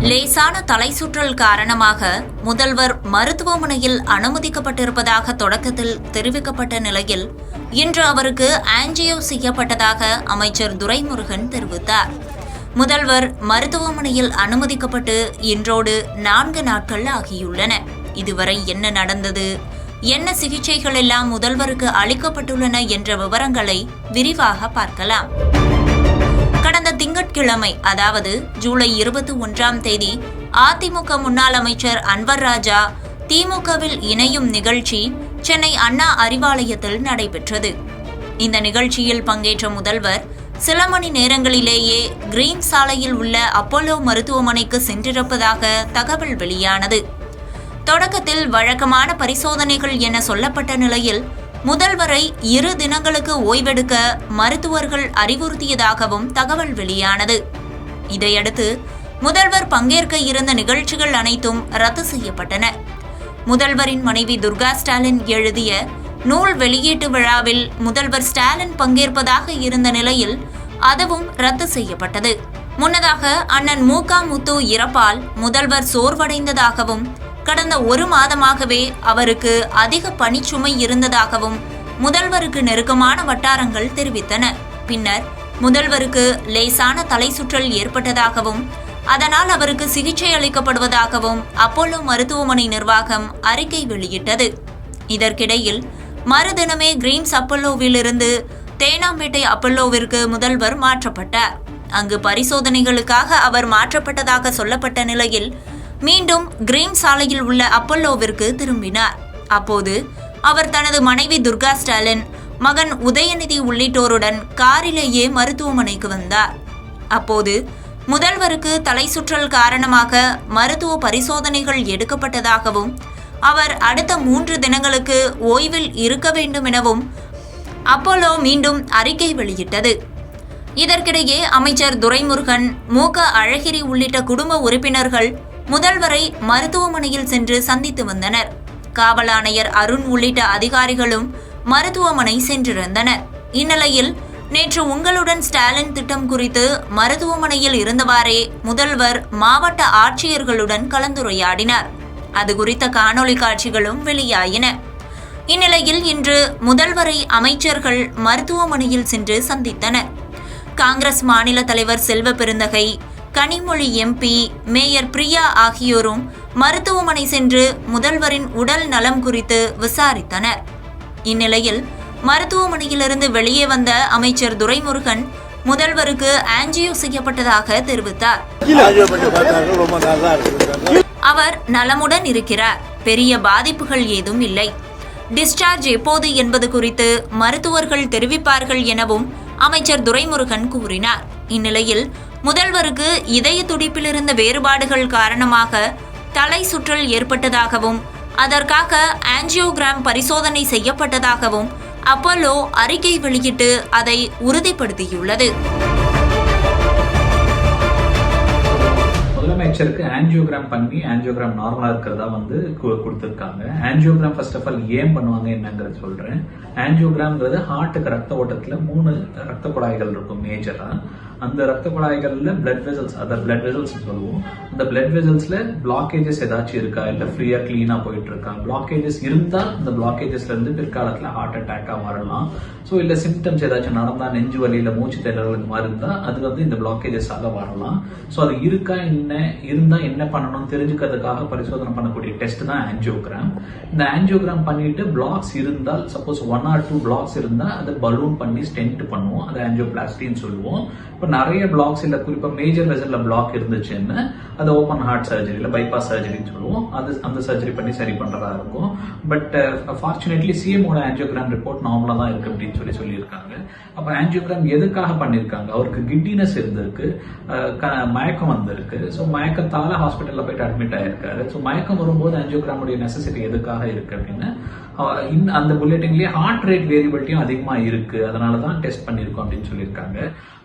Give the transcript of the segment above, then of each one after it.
லேசான தலை சுற்றல் காரணமாக முதல்வர் மருத்துவமனையில் அனுமதிக்கப்பட்டிருப்பதாக தொடக்கத்தில் தெரிவிக்கப்பட்ட நிலையில் இன்று அவருக்கு ஆஞ்சியோ செய்யப்பட்டதாக அமைச்சர் துரைமுருகன் தெரிவித்தார். முதல்வர் மருத்துவமனையில் அனுமதிக்கப்பட்டு இன்றோடு 4 நாட்கள் ஆகியுள்ளன. இதுவரை என்ன நடந்தது, என்ன சிகிச்சைகள் எல்லாம் முதல்வருக்கு அளிக்கப்பட்டுள்ளன என்ற விவரங்களை விரிவாக பார்க்கலாம். கடந்த திங்கட்கிழமை, அதாவது ஜூலை 21ஆம் தேதி அதிமுக முன்னாள் அமைச்சர் அன்வர் ராஜா திமுகவில் இணையும் நிகழ்ச்சி சென்னை அண்ணா அறிவாலயத்தில் நடைபெற்றது. இந்த நிகழ்ச்சியில் பங்கேற்ற முதல்வர் சில மணி நேரங்களிலேயே கிரீன் சாலையில் உள்ள அப்போலோ மருத்துவமனைக்கு சென்றிருப்பதாக தகவல் வெளியானது. தொடக்கத்தில் வழக்கமான பரிசோதனைகள் என சொல்லப்பட்ட நிலையில் முதல்வரை 2 தினங்களுக்கு ஓய்வெடுக்க மருத்துவர்கள் அறிவுறுத்தியதாகவும் தகவல் வெளியானது. இதையடுத்து முதல்வர் பங்கேற்க இருந்த நிகழ்ச்சிகள் அனைத்தும் ரத்து செய்யப்பட்டன. முதல்வரின் மனைவி துர்கா ஸ்டாலின் எழுதிய நூல் வெளியீட்டு விழாவில் முதல்வர் ஸ்டாலின் பங்கேற்பதாக இருந்த நிலையில் அதுவும் ரத்து செய்யப்பட்டது. முன்னதாக அண்ணன் மு.க. முத்து இறப்பால் முதல்வர் சோர்வடைந்ததாகவும் கடந்த 1 மாதமாகவே அவருக்கு அதிக பணிச்சுமை இருந்ததாகவும் முதல்வருக்கு நெருக்கமான வட்டாரங்கள் தெரிவித்தன. பின்னர் முதல்வருக்கு லேசான தலை சுற்றல் ஏற்பட்டதாகவும் அதனால் அவருக்கு சிகிச்சை அளிக்கப்படுவதாகவும் அப்போலோ மருத்துவமனை நிர்வாகம் அறிக்கை வெளியிட்டது. இதற்கிடையில் மறுதினமே கிரீன்ஸ் அப்போலோவிலிருந்து தேனாம்பேட்டை அப்போலோவிற்கு முதல்வர் மாற்றப்பட்டார். அங்கு பரிசோதனைகளுக்காக அவர் மாற்றப்பட்டதாக சொல்லப்பட்ட நிலையில் மீண்டும் கிரீன் சாலையில் உள்ள அப்போலோவிற்கு திரும்பினார். அப்போது அவர் தனது மனைவி துர்கா ஸ்டாலின், மகன் உதயநிதி உள்ளிட்டோருடன் காரிலேயே மருத்துவமனைக்கு வந்தார். அப்போது முதல்வருக்கு தலை சுற்றல் காரணமாக மருத்துவ பரிசோதனைகள் எடுக்கப்பட்டதாகவும் அவர் அடுத்த 3 தினங்களுக்கு ஓய்வில் இருக்க வேண்டும் எனவும் அப்போலோ மீண்டும் அறிக்கை வெளியிட்டது. இதற்கிடையே அமைச்சர் துரைமுருகன், மு.க. அழகிரி உள்ளிட்ட குடும்ப உறுப்பினர்கள் முதல்வரை மருத்துவமனையில் சென்று சந்தித்து வந்தனர். காவல் ஆணையர் அருண் உள்ளிட்ட அதிகாரிகளும் மருத்துவமனை சென்றிருந்தனர். இந்நிலையில் நேற்று உங்களுடன் ஸ்டாலின் திட்டம் குறித்து மருத்துவமனையில் இருந்தவாறே முதல்வர் மாவட்ட ஆட்சியர்களுடன் கலந்துரையாடினார். அது குறித்த காணொலி காட்சிகளும் வெளியாயின. இந்நிலையில் இன்று முதல்வரை அமைச்சர்கள் மருத்துவமனையில் சென்று சந்தித்தனர். காங்கிரஸ் மாநில தலைவர் செல்வ பெருந்தகை, கனிமொழி எம்பி, மேயர் பிரியா ஆகியோரும் மருத்துவமனை சென்று முதல்வரின் உடல் நலம் குறித்து விசாரித்தனர். இந்நிலையில் மருத்துவமனையிலிருந்து வெளியே வந்த அமைச்சர் துரைமுருகன் முதல்வருக்கு ஆஞ்சியோ செய்யப்பட்டதாக தெரிவித்தார். அவர் நலமுடன் இருக்கிறார், பெரிய பாதிப்புகள் ஏதும் இல்லை, டிஸ்சார்ஜ் எப்போது என்பது குறித்து மருத்துவர்கள் தெரிவிப்பார்கள் எனவும் அமைச்சர் துரைமுருகன் கூறினார். இந்நிலையில் முதல்வருக்கு இதய துடிப்பில் இருந்த வேறுபாடுகள் காரணமாக தலை சுற்றல் ஏற்பட்டதாகவும் அதற்காக ஆஞ்சியோகிராம் பரிசோதனை செய்யப்பட்டதாகவும் அப்போலோ அறிக்கை வெளியிட்டு அதை உறுதிப்படுத்தியுள்ளது. முதலமைச்சருக்கு ஆஞ்சியோகிராம் பண்ணி ஆஞ்சியோகிராம் நார்மலா இருக்கிறதா கொடுத்திருக்காங்க. ஆஞ்சியோகிராம் ஃபர்ஸ்ட் ஆஃப் ஆல் ஏன் பண்ணுவாங்க என்னங்கிறது சொல்றேன். ஆஞ்சியோகிராம்ங்கிறது ஹார்ட்டுக்கு ரத்த ஓட்டத்துல 3 ரத்த குழாய்கள் இருக்கும் மேஜரா. அந்த ரத்த குழாய்கள்ல பிளட் வெசல்ஸ், அதாவது பிளட் வெசல்ஸ் சொல்லுவோம். அந்த பிளட் வெசல்ஸ்ல பிளாக்கேஜஸ் ஏதாச்சும் இருக்கா, இல்ல ஃப்ரீயா கிளீனா போயிட்டு இருக்கா. பிளாக்கேஜஸ் இருந்தா அந்த பிளாக்கேஜஸ்ல இருந்து பிற்காலத்துல ஹார்ட் அட்டாக்கா வரலாம். ஸோ இல்ல சிம்டம்ஸ் ஏதாச்சும் நடந்தா, நெஞ்சு வலியில மூச்சு திணறல் இந்த மாதிரி இருந்தா அது இந்த பிளாக்கேஜஸ் ஆக வரலாம். ஸோ அது இருந்தா என்ன பண்ணணும்னு தெரிஞ்சுக்கிறதுக்காக பரிசோதனை பண்ணக்கூடிய டெஸ்ட் தான் ஆஞ்சியோகிராம். இந்த ஆஞ்சியோகிராம் பண்ணிட்டு பிளாக்ஸ் இருந்தால், சப்போஸ் 1 or 2 பிளாக்ஸ் இருந்தா அதை பலூன் பண்ணி ஸ்டென்ட் பண்ணுவோம். அது ஆஞ்சியோபிளாஸ்டின்னு சொல்லுவோம். இப்போ நிறைய பிளாக்ஸ் இல்ல, குறிப்பா மேஜர் வெசல்ல பிளாக் இருந்துச்சுன்னு அது ஓப்பன் ஹார்ட் சர்ஜரி இல்ல பைபாஸ் சர்ஜரின்னு சொல்லுவோம். அந்த சர்ஜரி பண்ணி சரி பண்றதா இருக்கும். பட் ஃபார்ச்சுனேட்லி சிஎமோட ஆஞ்சியோகிராம் ரிப்போர்ட் நார்மலா தான் இருக்கு அப்படின்னு சொல்லியிருக்காங்க. அப்ப ஆஞ்சியோகிராம் எதுக்காக பண்ணிருக்காங்க? அவருக்கு கிட்டினஸ் இருந்திருக்கு, மயக்கம் வந்திருக்கு. ஸோ மயக்கத்தால ஹாஸ்பிட்டல்ல போயிட்டு அட்மிட் ஆயிருக்காரு. ஸோ மயக்கம் வரும்போது ஆஞ்சியோகிராமுடைய நெசசிட்டி எதுக்காக இருக்கு அப்படின்னு அந்த புல்லட்டின்லயே ஹார்ட் ரேட் வேரியபிலிட்டியும் அதிகமா இருக்கு, அதனாலதான் டெஸ்ட் பண்ணிருக்கோம் அப்படின்னு சொல்லியிருக்காங்க.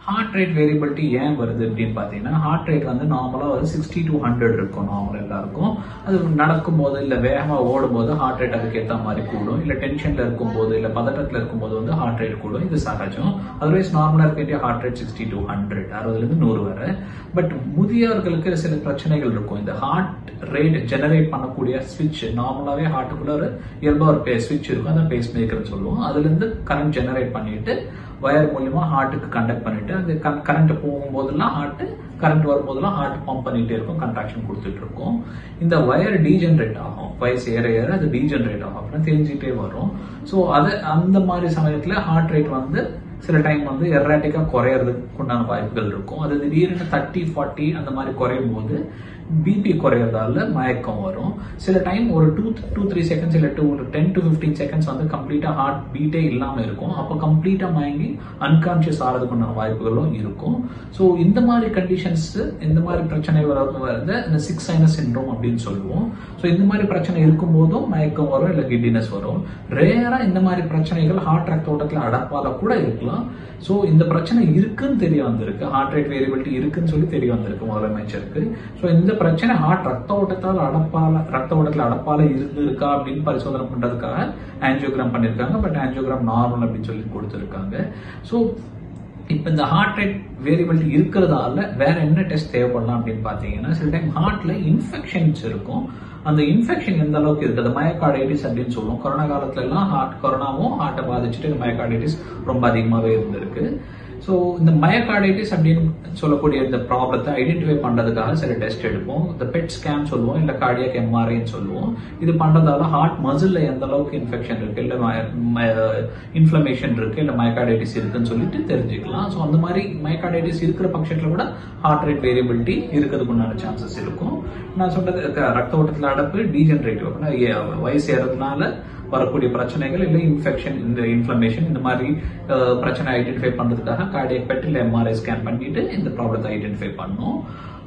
ஹார்ட் ரேட் வேரியபிலிட்டி ஏன் வருது அப்படின்னு பார்த்தீங்கன்னா, ஹார்ட் ரேட் வந்து நார்மலாக ஒரு 60 to 100 இருக்கும் நார்மலாக எல்லாருக்கும். அது நடக்கும்போது இல்லை வேகமாக ஓடும்போது ஹார்ட் ரேட் அதுக்கு ஏற்ற மாதிரி கூடும், இல்லை டென்ஷனில் இருக்கும்போது இல்லை பதட்டத்தில் இருக்கும்போது வந்து ஹார்ட் ரேட் கூடும். இது சகஜம். அதர்வைஸ் நார்மலாக இருக்க வேண்டிய ஹார்ட் ரேட் 60 to 100, 60லேருந்து 100 வரை. பட் முதியவர்களுக்கு சில பிரச்சனைகள் இருக்கும். இந்த ஹார்ட் ரேட் ஜெனரேட் பண்ணக்கூடிய ஸ்விட்ச், நார்மலாகவே ஹார்ட்டுக்குள்ள ஒரு இயல்பா ஒரு ஸ்விட்ச் இருக்கும், அதை பேஸ் மேக்கர்னு சொல்லுவோம். அதுலேருந்து கரண்ட் ஜெனரேட் பண்ணிட்டு வயர் மூலியமா ஹார்ட்டுக்கு கண்டக்ட் பண்ணிட்டு அந்த கரண்ட் போகும்போதெல்லாம் ஹார்ட், கரண்ட் வரும்போதெல்லாம் ஹார்ட் பம்ப் பண்ணிட்டே இருக்கும், கன்ட்ராக்ஷன் கொடுத்துட்டு இருக்கும். இந்த வயர் டீஜெனரேட் ஆகும், வயசு ஏற ஏற அது டீஜெனரேட் ஆகும், அப்புறம் தெரிஞ்சுட்டே வரும். ஸோ அது அந்த மாதிரி சமயத்துல ஹார்ட் ரேட் வந்து சில டைம் வந்து எர்ராட்டிக்கா குறையறதுக்கு உண்டான வாய்ப்புகள் இருக்கும். அது திடீர்னு 30, 40 அந்த மாதிரி குறையும் போது பிபி குறையறதால மயக்கம் வரும். சில டைம் ஒரு 2-3 செகண்ட்ஸ் இல்லை 10 to 15 செகண்ட்ஸ் வந்து கம்ப்ளீட்டா ஹார்ட் பீட்டே இல்லாம இருக்கும். அப்போ கம்ப்ளீட்டா மயங்கி அன்கான்சியஸ் ஆகிறதுக்குண்டான வாய்ப்புகளும் இருக்கும். ஸோ இந்த மாதிரி கண்டிஷன்ஸ், இந்த மாதிரி பிரச்சனை வருது இந்த 6 சைனஸ் சிண்ட்ரோம் அப்படின்னு சொல்லுவோம். ஸோ இந்த மாதிரி பிரச்சனை இருக்கும் போதும் மயக்கம் வரும், இல்லை கிட்டினஸ் வரும். ரேரா இந்த மாதிரி பிரச்சனைகள் ஹார்ட் ரத்த ஓட்டத்தில் அடப்பால கூட இருக்கலாம். ஸோ இந்த பிரச்சனை இருக்குன்னு தெரிய வந்திருக்கு, ஹார்ட் ரேட் வேரியபிலிட்டி இருக்குன்னு சொல்லி தெரிய வந்திருக்கு முதலமைச்சருக்கு. ஸோ இந்த பிரச்சனை ஹார்ட் ரத்த ஓட்டத்தில் அடப்பால இருந்திருக்கா அப்படின்னு பரிசோதனை பண்றதுக்காக ஆஞ்சியோகிராம் பண்ணிருக்காங்க. பட் ஆஞ்சியோகிராம் நார்மல் அப்படின்னு சொல்லி கொடுத்திருக்காங்க. ஸோ இப்ப இந்த ஹார்ட் ரேட் வேரியபிலிட்டி இருக்கிறதால வேற என்ன டெஸ்ட் தேவைப்படலாம் அப்படின்னு பாத்தீங்கன்னா, சில டைம் ஹார்ட்ல இன்ஃபெக்ஷன்ஸ் இருக்கும். அந்த இன்ஃபெக்ஷன் எந்த அளவுக்கு இருக்குது, மயோகார்டைட்டிஸ் அப்படின்னு சொல்லுவோம். கொரோனா காலத்துல எல்லாம் கொரோனாவும் ஹார்ட்டை பாதிச்சுட்டு மயோகார்டைட்டிஸ் ரொம்ப அதிகமாகவே இருந்திருக்கு. ஸோ இந்த மயோகார்டைட்டிஸ் அப்படின்னு சொல்லக்கூடிய இந்த ப்ராப்ளத்தை ஐடென்டிஃபை பண்றதுக்காக சில டெஸ்ட் எடுப்போம். இந்த பெட் ஸ்கேன் சொல்லுவோம், இல்லை கார்டியாக் எம்ஆர்ஐன்னு சொல்லுவோம். இது பண்றதால ஹார்ட் மசில்ல எந்த அளவுக்கு இன்ஃபெக்ஷன் இருக்கு, இல்லை இன்ஃப்ளமேஷன் இருக்கு, இல்லை மயோகார்டைட்டிஸ் இருக்குன்னு சொல்லிட்டு தெரிஞ்சுக்கலாம். ஸோ அந்த மாதிரி மயோகார்டைட்டிஸ் இருக்கிற பட்சத்தில் கூட ஹார்ட் ரேட் வேரியபிலிட்டி இருக்கிறதுக்கு உண்டான சான்சஸ் இருக்கும். நான் சொல்றது ரத்த ஓட்டத்தில் அடப்பு, டீஜெனரேட்டிவ் வயசு ஏறதுனால வரக்கூடிய பிரச்சனைகள், இல்லை இன்ஃபெக்ஷன், இந்த இன்ஃப்ளமேஷன், இந்த மாதிரி பிரச்சனை ஐடென்டிஃபை பண்றதுக்காக கார்டியாக் பெட் இல்லை எம்ஆர்ஐ ஸ்கேன் பண்ணிட்டு இந்த ப்ராப்ளத்தை ஐடென்டிஃபை பண்ணோம்.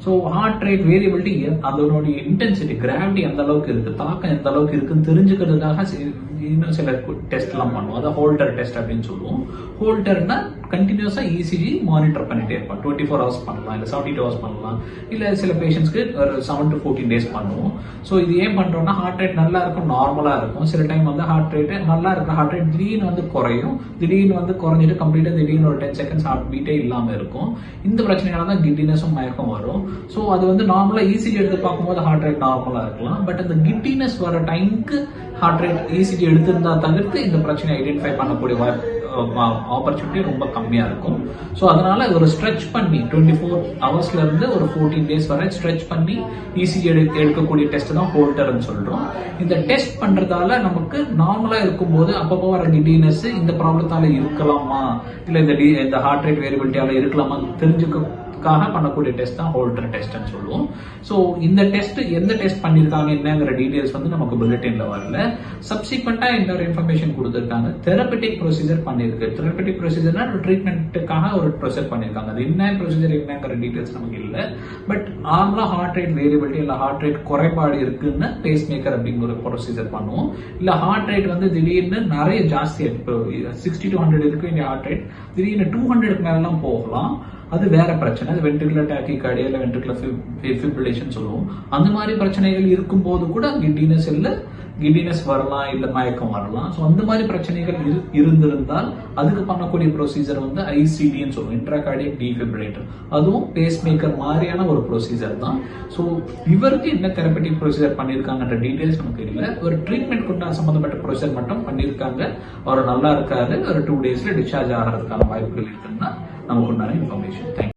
ஸோ ஹார்ட் ரேட் வேரியபிலிட்டி அதனுடைய இன்டென்சிட்டி, கிராவிட்டி எந்த அளவுக்கு இருக்கு, தாக்கம் எந்த அளவுக்கு இருக்குன்னு தெரிஞ்சுக்கிறதுக்காக இன்னும் சில டெஸ்ட் எல்லாம் பண்ணுவோம். அதான் ஹோல்டர் டெஸ்ட் அப்படின்னு சொல்லுவோம். ஹோல்டர்னா கண்டினியூஸா இசிஜி மானிட்டர் பண்ணிட்டே இருப்போம். 24 hours பண்ணலாம், இல்லை 72 hours பண்ணலாம், இல்லை சில பேஷண்ட்ஸ்க்கு ஒரு 7 to 14 days பண்ணுவோம். ஸோ இது ஏன் பண்றோம்னா, ஹார்ட் ரேட் நல்லா இருக்கும், நார்மலா இருக்கும். சில டைம் வந்து ஹார்ட் ரேட் நல்லா இருக்கிற ஹார்ட் ரேட் திடீர்னு வந்து குறையும், திடீர்னு வந்து குறைஞ்சிட்டு கம்ப்ளீட்டா திடீர்னு ஒரு 10 seconds ஹார்ட் பீட்டே இல்லாம இருக்கும். இந்த பிரச்சனைனால தான் கிட்டினஸும் மயக்கம் வரும். ஸோ அது வந்து நார்மலா இசிஜி எடுத்து பார்க்கும்போது ஹார்ட் ரேட் நார்மலா இருக்கலாம். பட் அந்த கிட்டினஸ் வர டைமுக்கு ஹார்ட் ரேட் இசிஜி எடுத்திருந்தா தவிர்த்து இந்த பிரச்சனை ஐடென்டிஃபை பண்ணக்கூடிய ஆப்பர்ச்சுனிட்டி ரொம்ப கம்மியா இருக்கும். ஸோ அதனால ஒரு ஸ்ட்ரெச் பண்ணி 24 hours இருந்து ஒரு 14 days வரை ஸ்ட்ரெச் பண்ணி இசிஜி எடுக்கக்கூடிய டெஸ்ட் தான் ஹோல்டர்னு சொல்றோம். இந்த டெஸ்ட் பண்றதால நமக்கு நார்மலா இருக்கும்போது அப்பப்போ வர கிட்டினஸ் இந்த ப்ராப்ளத்தால இருக்கலாமா, இல்ல இந்த ஹார்ட் ரேட் வேரியபிலிட்டியால இருக்கலாமா தெரிஞ்சுக்காக பண்ணக்கூடிய டெஸ்ட் தான் ஹோல்டர் டெஸ்ட்னு சொல்லுவோம். ஸோ இந்த டெஸ்ட் எந்த டெஸ்ட் பண்ணிருக்காங்க என்னங்கிற டீடைல்ஸ் வந்து நமக்கு புல்லட்டின்ல வரல. சப்சிக்வெண்டா இன்னொரு இன்ஃபர்மேஷன் கொடுத்திருக்காங்க. தெரபெட்டிக் ப்ரொசீஜர் பண்ணிருக்கு. தெரபெட்டிக் ப்ரொசீஜர்னா ட்ரீட்மெண்ட்டுக்காக ஒரு ப்ரொசீஜர் பண்ணிருக்காங்க. அது என்ன ப்ரொசீஜர் என்னங்கிற டீடைல்ஸ் நமக்கு இல்லை. பட் நார்மலா ஹார்ட் ரேட் வேரியபிலிட்டி இல்லை ஹார்ட் ரேட் குறைபாடு இருக்குன்னு பேஸ் மேக்கர் அப்படிங்கிற ஒரு ப்ரொசீஜர் பண்ணுவோம். இல்ல ஹார்ட் ரேட் வந்து திடீர்னு நிறைய ஜாஸ்தி 60 to 100 இருக்க வேண்டிய ஹார்ட் ரேட் திடீர்னு 200 மேலாம் போகலாம். அது வேற பிரச்சனை. அது வென்ட்ரிகுலர் டாக்கிகார்டியா இல்ல வென்ட்ரிகுலர் ஃபிப்ரிலேஷன் சொல்லுவோம். அந்த மாதிரி பிரச்சனைகள் இருக்கும்போது கூட கிட்டினஸ் வரலாம், இல்ல மயக்கம் வரலாம். ஸோ அந்த மாதிரி பிரச்சனைகள் இருந்திருந்தால் அதுக்கு பண்ணக்கூடிய ப்ரொசீஜர் வந்து ஐசிடின்னு சொல்லுவோம், இன்ட்ராகார்டியக் டீஃபிப்ரிலேட்டர். அதுவும் பேஸ் மேக்கர் மாதிரியான ஒரு ப்ரொசீஜர் தான். ஸோ இவருக்கு என்ன தெரபெட்டிக் ப்ரொசீஜர் பண்ணிருக்காங்கன்ற டீடைல்ஸ் நமக்கு இல்லை. ஒரு ட்ரீட்மெண்ட் கொண்ட சம்பந்தப்பட்ட ப்ரொசீஜர் மட்டும் பண்ணிருக்காங்க. அவர் நல்லா இருக்காரு, ஒரு 2 days டிஸ்சார்ஜ் ஆகிறதுக்கான வாய்ப்புகள் இருக்குன்னா நமக்கு உண்டான இன்ஃபர்மேஷன். தேங்க்யூ.